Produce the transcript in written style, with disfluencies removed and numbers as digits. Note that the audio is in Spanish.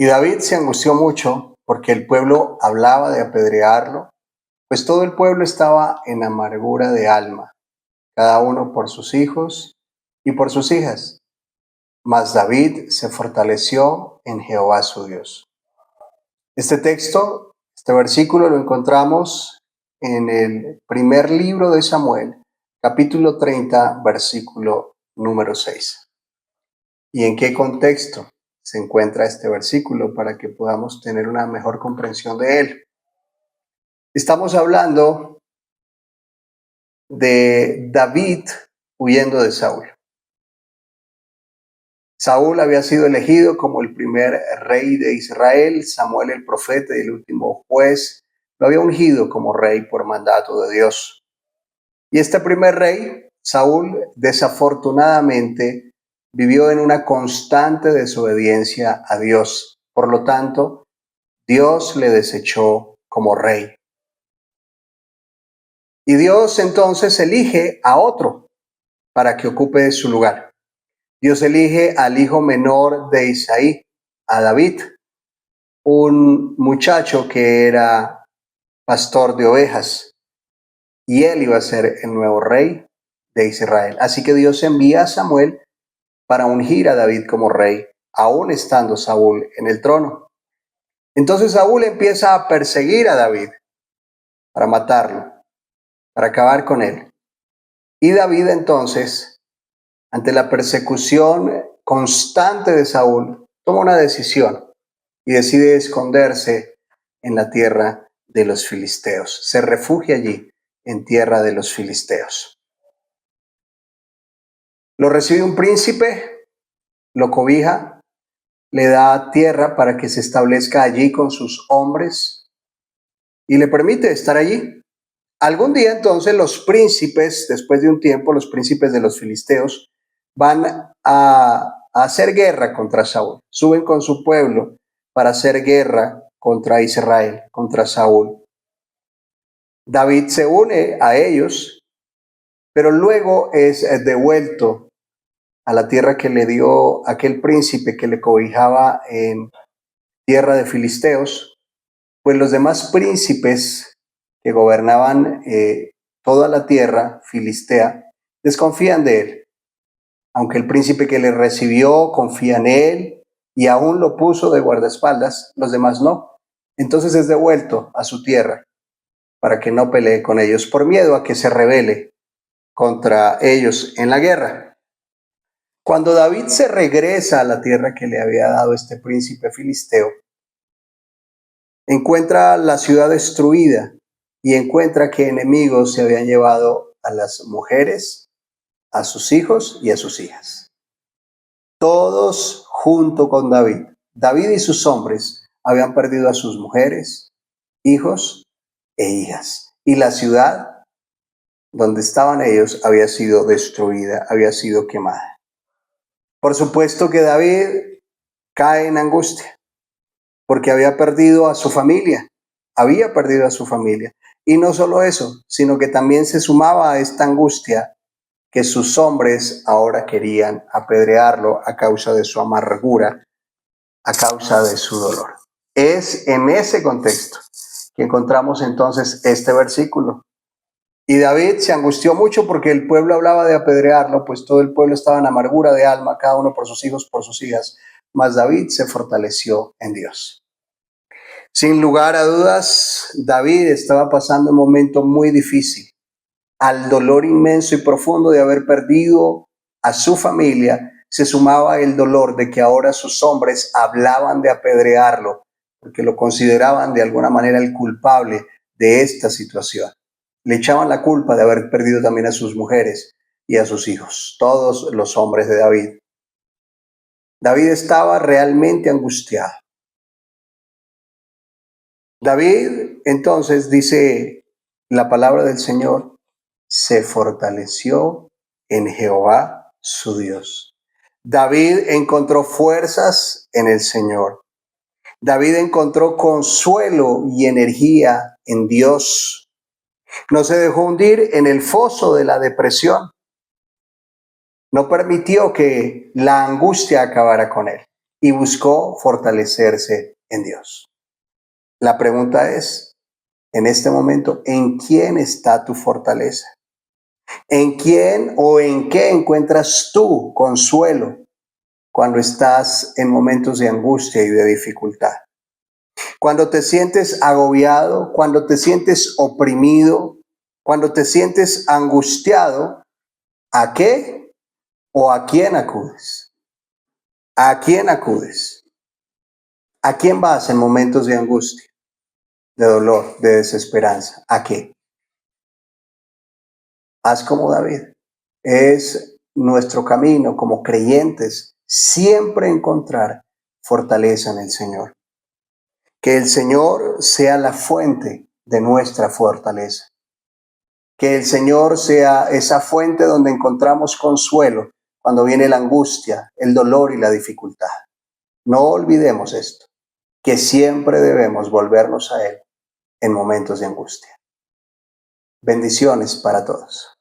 Y David se angustió mucho porque el pueblo hablaba de apedrearlo, pues todo el pueblo estaba en amargura de alma, cada uno por sus hijos y por sus hijas. Mas David se fortaleció en Jehová su Dios. Este versículo lo encontramos en el primer libro de Samuel, capítulo 30, versículo número 6. ¿Y en qué contexto se encuentra este versículo para que podamos tener una mejor comprensión de él? Estamos hablando de David huyendo de Saúl. Saúl había sido elegido como el primer rey de Israel. Samuel, el profeta y el último juez, lo había ungido como rey por mandato de Dios. Y este primer rey, Saúl, desafortunadamente vivió en una constante desobediencia a Dios. Por lo tanto, Dios le desechó como rey. Y Dios entonces elige a otro para que ocupe su lugar. Dios elige al hijo menor de Isaí, a David, un muchacho que era pastor de ovejas, y él iba a ser el nuevo rey de Israel. Así que Dios envía a Samuel para ungir a David como rey, aún estando Saúl en el trono. Entonces Saúl empieza a perseguir a David para matarlo, para acabar con él. Y David entonces, ante la persecución constante de Saúl, toma una decisión y decide esconderse en la tierra de los filisteos. Se refugia allí, en tierra de los filisteos. Lo recibe un príncipe, lo cobija, le da tierra para que se establezca allí con sus hombres y le permite estar allí. Algún día entonces los príncipes, después de un tiempo, los príncipes de los filisteos van a hacer guerra contra Saúl. Suben con su pueblo para hacer guerra contra Israel, contra Saúl. David se une a ellos, pero luego es devuelto a la tierra que le dio aquel príncipe que le cobijaba en tierra de filisteos, pues los demás príncipes que gobernaban toda la tierra filistea desconfían de él, aunque el príncipe que le recibió confía en él y aún lo puso de guardaespaldas, los demás no. Entonces es devuelto a su tierra para que no pelee con ellos por miedo a que se rebele contra ellos en la guerra. Cuando David se regresa a la tierra que le había dado este príncipe filisteo, encuentra la ciudad destruida y encuentra que enemigos se habían llevado a las mujeres, a sus hijos y a sus hijas. Todos junto con David. David y sus hombres habían perdido a sus mujeres, hijos e hijas. Y la ciudad donde estaban ellos había sido destruida, había sido quemada. Por supuesto que David cae en angustia, porque había perdido a su familia, Y no solo eso, sino que también se sumaba a esta angustia que sus hombres ahora querían apedrearlo a causa de su amargura, a causa de su dolor. Es en ese contexto que encontramos entonces este versículo. Y David se angustió mucho porque el pueblo hablaba de apedrearlo, pues todo el pueblo estaba en amargura de alma, cada uno por sus hijos, por sus hijas. Mas David se fortaleció en Dios. Sin lugar a dudas, David estaba pasando un momento muy difícil. Al dolor inmenso y profundo de haber perdido a su familia, se sumaba el dolor de que ahora sus hombres hablaban de apedrearlo, porque lo consideraban de alguna manera el culpable de esta situación. Le echaban la culpa de haber perdido también a sus mujeres y a sus hijos, todos los hombres de David. David estaba realmente angustiado. David, entonces, dice la palabra del Señor, se fortaleció en Jehová su Dios. David encontró fuerzas en el Señor. David encontró consuelo y energía en Dios. No se dejó hundir en el foso de la depresión. No permitió que la angustia acabara con él. y buscó fortalecerse en Dios. La pregunta es, en este momento, ¿en quién está tu fortaleza? ¿En quién o en qué encuentras tú consuelo cuando estás en momentos de angustia y de dificultad? Cuando te sientes agobiado, cuando te sientes oprimido, cuando te sientes angustiado, ¿a qué o a quién acudes? ¿A quién acudes? ¿A quién vas en momentos de angustia, de dolor, de desesperanza? ¿A qué? Haz como David. Es nuestro camino como creyentes siempre encontrar fortaleza en el Señor. Que el Señor sea la fuente de nuestra fortaleza. Que el Señor sea esa fuente donde encontramos consuelo cuando viene la angustia, el dolor y la dificultad. No olvidemos esto, que siempre debemos volvernos a Él en momentos de angustia. Bendiciones para todos.